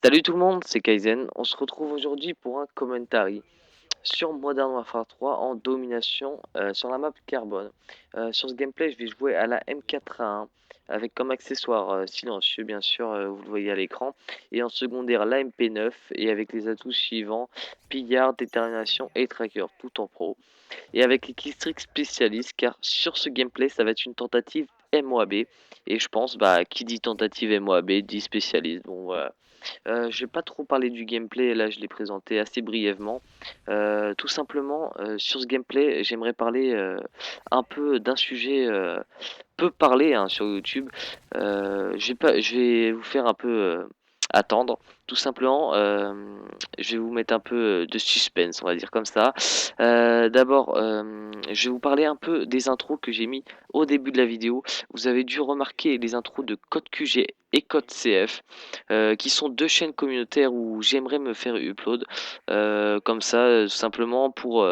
Salut tout le monde, c'est Kaizen. On se retrouve aujourd'hui pour un commentary sur Modern Warfare 3 en domination sur la map Carbone. Sur ce gameplay, je vais jouer à la M4A1 avec comme accessoire silencieux, bien sûr, vous le voyez à l'écran, et en secondaire la MP9 et avec les atouts suivants pillard, détermination et tracker, tout en pro. Et avec les killstreaks spécialistes, car sur ce gameplay, ça va être une tentative MOAB. Et je pense, qui dit tentative MOAB dit spécialiste. Bon, voilà. Je vais pas trop parler du gameplay, là je l'ai présenté assez brièvement. Tout simplement, sur ce gameplay, j'aimerais parler un peu d'un sujet peu parlé hein, sur YouTube. Je vais vous faire un peu attendre. Tout simplement, je vais vous mettre un peu de suspense, on va dire comme ça. D'abord, je vais vous parler un peu des intros que j'ai mis au début de la vidéo. Vous avez dû remarquer les intros de Code QG et Code CF, qui sont deux chaînes communautaires où j'aimerais me faire upload, comme ça, simplement pour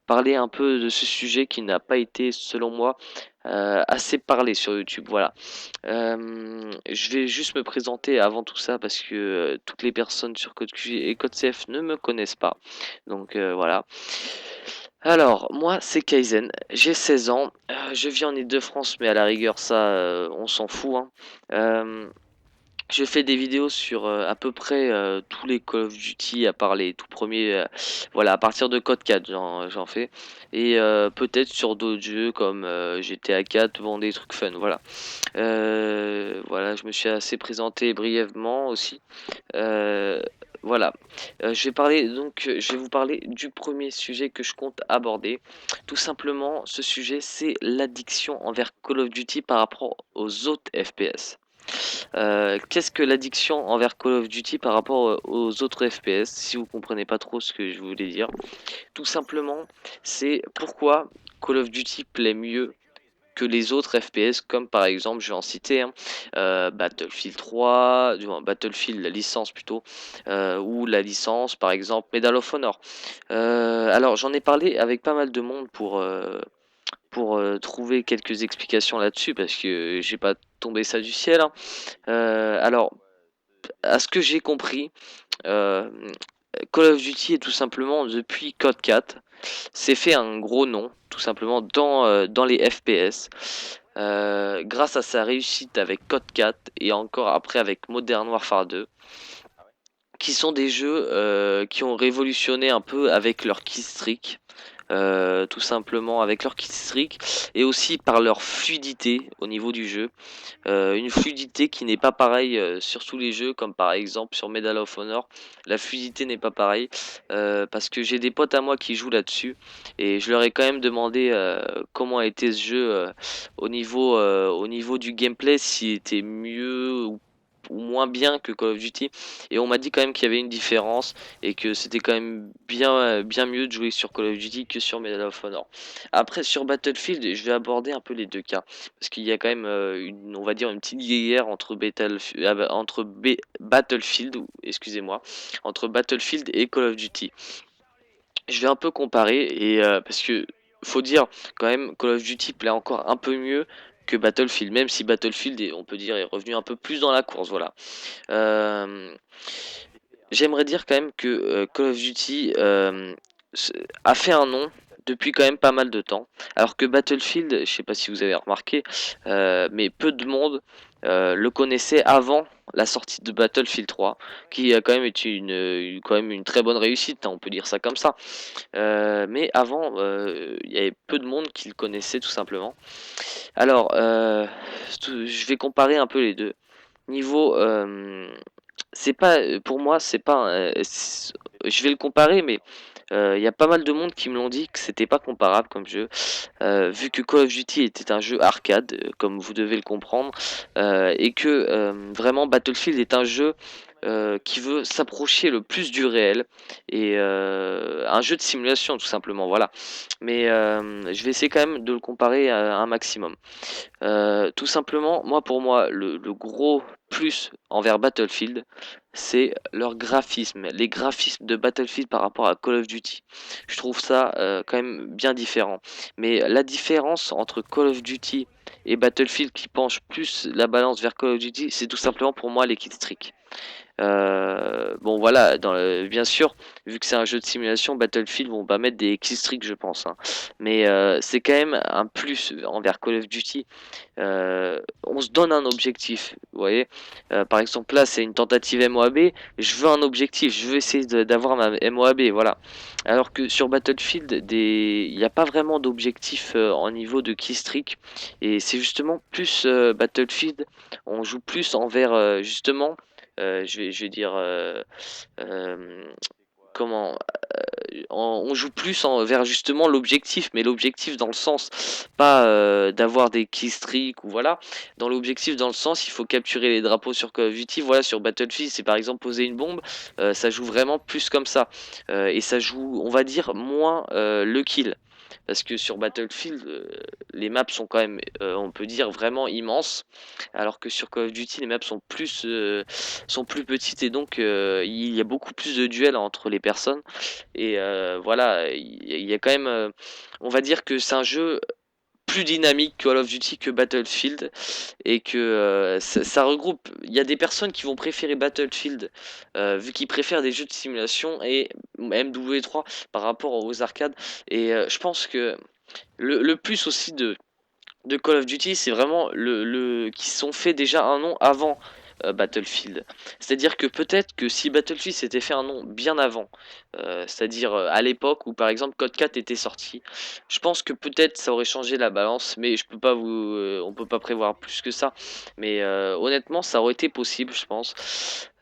parler un peu de ce sujet qui n'a pas été, selon moi, assez parlé sur YouTube. Voilà. Je vais juste me présenter avant tout ça parce que toutes les personnes sur CodeQG et CodeCF ne me connaissent pas. Donc voilà. Alors, moi, c'est Kaizen, j'ai 16 ans, je vis en Ile-de-France, mais à la rigueur, ça, on s'en fout. Hein. Je fais des vidéos sur à peu près tous les Call of Duty, à part les tout premiers. Voilà, à partir de Code 4, j'en fais. Et peut-être sur d'autres jeux comme GTA 4, bon, des trucs fun. Voilà. Voilà, je me suis assez présenté brièvement aussi. Euh, voilà. Je vais vous parler du premier sujet que je compte aborder. Tout simplement, ce sujet, c'est l'addiction envers Call of Duty par rapport aux autres FPS. Qu'est-ce que l'addiction envers Call of Duty par rapport aux autres FPS, si vous comprenez pas trop ce que je voulais dire? Tout simplement, c'est pourquoi Call of Duty plaît mieux que les autres FPS, comme par exemple, je vais en citer, hein, Battlefield 3, Battlefield, la licence plutôt, ou la licence, par exemple, Medal of Honor. Alors, j'en ai parlé avec pas mal de monde pour trouver quelques explications là-dessus, parce que j'ai pas tombé ça du ciel. Hein. Alors, à ce que j'ai compris, euh, Call of Duty est tout simplement, depuis Code 4, s'est fait un gros nom, tout simplement, dans les FPS. Grâce à sa réussite avec Code 4 et encore après avec Modern Warfare 2, qui sont des jeux qui ont révolutionné un peu avec leur killstreak. Tout simplement avec leur killstreak et aussi par leur fluidité au niveau du jeu. Une fluidité qui n'est pas pareille sur tous les jeux, comme par exemple sur Medal of Honor. La fluidité n'est pas pareille parce que j'ai des potes à moi qui jouent là-dessus et je leur ai quand même demandé comment était ce jeu au niveau du gameplay, s'il était mieux ou moins bien que Call of Duty, et on m'a dit quand même qu'il y avait une différence et que c'était quand même bien mieux de jouer sur Call of Duty que sur Medal of Honor. Après, sur Battlefield, je vais aborder un peu les deux cas parce qu'il y a quand même on va dire une petite guerre entre Battlefield, excusez-moi, entre Battlefield et Call of Duty. Je vais un peu comparer et parce que faut dire quand même Call of Duty plaît encore un peu mieux que Battlefield, même si Battlefield on peut dire est revenu un peu plus dans la course, voilà. Euh, J'aimerais dire quand même que Call of Duty a fait un nom depuis quand même pas mal de temps. Alors que Battlefield, je sais pas si vous avez remarqué, mais peu de monde le connaissait avant la sortie de Battlefield 3, qui a quand même été quand même une très bonne réussite, hein, on peut dire ça comme ça. Mais avant, il y avait peu de monde qui le connaissait tout simplement. Alors, je vais comparer un peu les deux. Niveau c'est pas pour moi, c'est pas je vais le comparer, mais il y a pas mal de monde qui me l'ont dit que c'était pas comparable comme jeu, vu que Call of Duty était un jeu arcade, comme vous devez le comprendre, et que vraiment Battlefield est un jeu qui veut s'approcher le plus du réel et un jeu de simulation tout simplement, voilà. Mais je vais essayer quand même de le comparer à un maximum. Tout simplement, pour moi, le gros plus envers Battlefield, c'est leur graphisme, les graphismes de Battlefield par rapport à Call of Duty. Je trouve ça quand même bien différent. Mais la différence entre Call of Duty et Battlefield qui penche plus la balance vers Call of Duty, c'est tout simplement pour moi les killstreaks. bon voilà, bien sûr, vu que c'est un jeu de simulation, Battlefield vont pas mettre des killstreaks, je pense, hein. Mais c'est quand même un plus envers Call of Duty. On se donne un objectif, vous voyez. Par exemple, là, c'est une tentative MOAB. Je veux un objectif, je veux essayer d'avoir ma MOAB, voilà. Alors que sur Battlefield, il n'y a pas vraiment d'objectif en niveau de killstreak. Et c'est justement plus Battlefield, on joue plus envers justement, je vais dire, euh, comment on joue plus vers justement l'objectif, mais l'objectif dans le sens pas d'avoir des killstreaks ou voilà, dans l'objectif dans le sens il faut capturer les drapeaux sur Call of Duty, voilà sur Battlefield c'est par exemple poser une bombe, ça joue vraiment plus comme ça. Et ça joue on va dire moins le kill. Parce que sur Battlefield, les maps sont quand même, on peut dire, vraiment immenses. Alors que sur Call of Duty, les maps sont plus petites et donc il y a beaucoup plus de duels entre les personnes. Et voilà, il y a quand même, on va dire que c'est un jeu plus dynamique que Call of Duty que Battlefield et que ça regroupe. Il y a des personnes qui vont préférer Battlefield vu qu'ils préfèrent des jeux de simulation et MW3 par rapport aux arcades. Et je pense que le plus aussi de Call of Duty, c'est vraiment qui sont fait déjà un nom avant Battlefield. C'est-à-dire que peut-être que si Battlefield s'était fait un nom bien avant, c'est-à-dire à l'époque où par exemple Code 4 était sorti, je pense que peut-être ça aurait changé la balance, mais on peut pas prévoir plus que ça. Mais honnêtement, ça aurait été possible, je pense.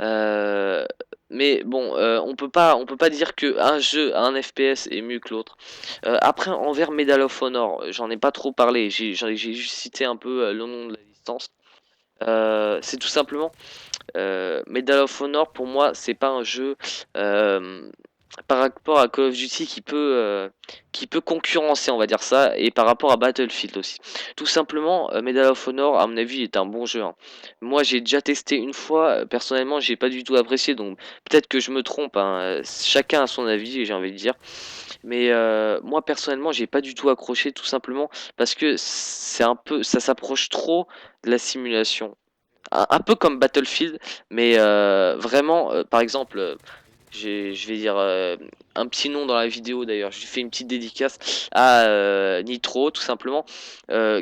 Euh, mais bon, on peut pas dire que un jeu, un FPS est mieux que l'autre. Après, envers Medal of Honor, j'en ai pas trop parlé, j'ai juste cité un peu le nom de la licence. C'est tout simplement Medal of Honor pour moi, c'est pas un jeu euh, par rapport à Call of Duty qui peut concurrencer, on va dire ça, et par rapport à Battlefield aussi. Tout simplement, Medal of Honor, à mon avis, est un bon jeu, hein. Moi, j'ai déjà testé une fois, personnellement, j'ai pas du tout apprécié, donc peut-être que je me trompe, hein. Chacun a son avis, j'ai envie de dire. Mais moi personnellement, j'ai pas du tout accroché tout simplement parce que c'est un peu, ça s'approche trop de la simulation. Un peu comme Battlefield, mais vraiment, par exemple, je vais dire un petit nom dans la vidéo d'ailleurs. Je lui fais une petite dédicace à Nitro tout simplement,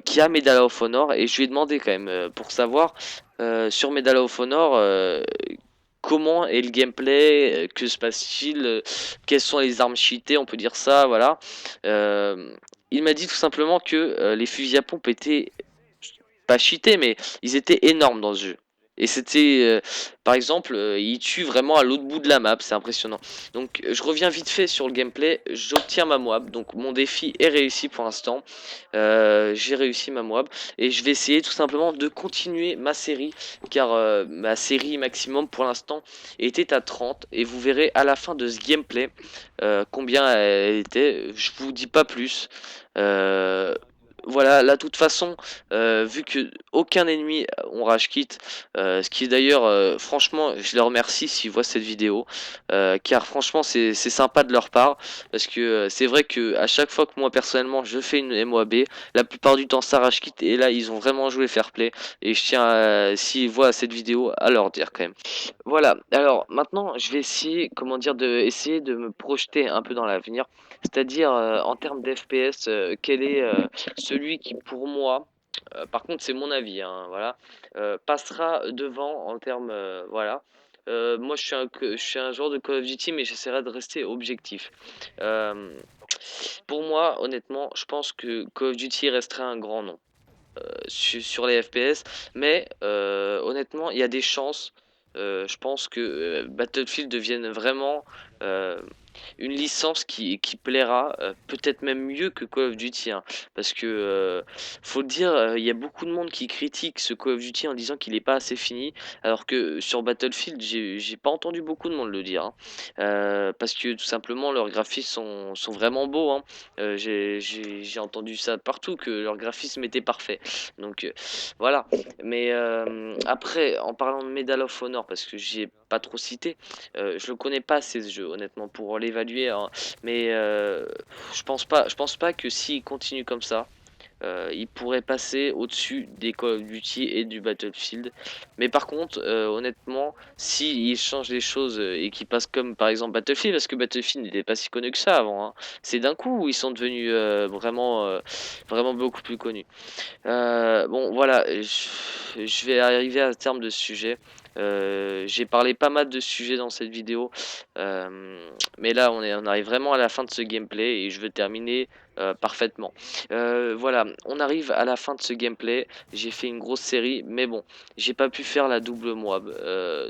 qui a Medal of Honor et je lui ai demandé quand même pour savoir sur Medal of Honor. Comment est le gameplay, que se passe-t-il, quelles sont les armes cheatées, on peut dire ça, voilà. Euh, il m'a dit tout simplement que les fusils à pompe étaient pas cheatés, mais ils étaient énormes dans ce jeu. Et c'était, par exemple, il tue vraiment à l'autre bout de la map, c'est impressionnant. Donc je reviens vite fait sur le gameplay, j'obtiens ma Moab, donc mon défi est réussi pour l'instant. J'ai réussi ma Moab et je vais essayer tout simplement de continuer ma série, car ma série maximum pour l'instant était à 30 et vous verrez à la fin de ce gameplay combien elle était. Je vous dis pas plus. Euh, voilà, là, de toute façon, vu que aucun ennemi on rage quit, ce qui est d'ailleurs, franchement, je les remercie s'ils voient cette vidéo, car franchement, c'est sympa de leur part, parce que c'est vrai que à chaque fois que moi personnellement je fais une MOAB, la plupart du temps ça rage quit, et là ils ont vraiment joué fair play, et je tiens, s'ils voient cette vidéo, à leur dire quand même. Voilà, alors maintenant je vais essayer, comment dire, essayer de me projeter un peu dans l'avenir, c'est-à-dire en termes d'FPS, quel est celui qui pour moi, par contre c'est mon avis, hein, voilà, passera devant en termes, voilà. Moi je suis un joueur de Call of Duty mais j'essaierai de rester objectif. Euh, pour moi honnêtement je pense que Call of Duty resterait un grand nom sur les FPS, mais honnêtement, il y a des chances. Je pense que Battlefield devienne vraiment euh, une licence qui plaira, peut-être même mieux que Call of Duty, hein, parce que faut le dire, il y a beaucoup de monde qui critique ce Call of Duty en disant qu'il n'est pas assez fini, alors que sur Battlefield, j'ai pas entendu beaucoup de monde le dire, hein. Parce que tout simplement leurs graphismes sont vraiment beaux, hein. J'ai entendu ça partout que leur graphisme était parfait. Donc voilà. Mais après, en parlant de Medal of Honor, parce que j'y ai pas trop cité, je le connais pas assez ce jeu, honnêtement, pour l'évaluer, hein. Mais je pense pas que s'il continue comme ça, il pourrait passer au-dessus des Call of Duty et du Battlefield. Mais par contre, honnêtement, s'il change les choses et qu'il passe comme par exemple Battlefield, parce que Battlefield n'était pas si connu que ça avant, hein. C'est d'un coup où ils sont devenus vraiment beaucoup plus connus. Bon voilà, je vais arriver à terme de ce sujet. J'ai parlé pas mal de sujets dans cette vidéo, mais là on arrive vraiment à la fin de ce gameplay et je veux terminer parfaitement. Voilà, on arrive à la fin de ce gameplay. J'ai fait une grosse série, mais bon, j'ai pas pu faire la double moab.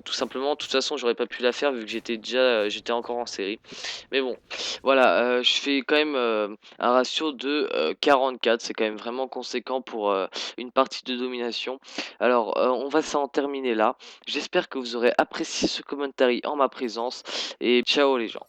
Tout simplement, de toute façon, j'aurais pas pu la faire vu que j'étais encore en série. Mais bon, voilà, je fais quand même un ratio de 44. C'est quand même vraiment conséquent pour une partie de domination. Alors, on va s'en terminer là. J'espère que vous aurez apprécié ce commentary en ma présence et ciao les gens.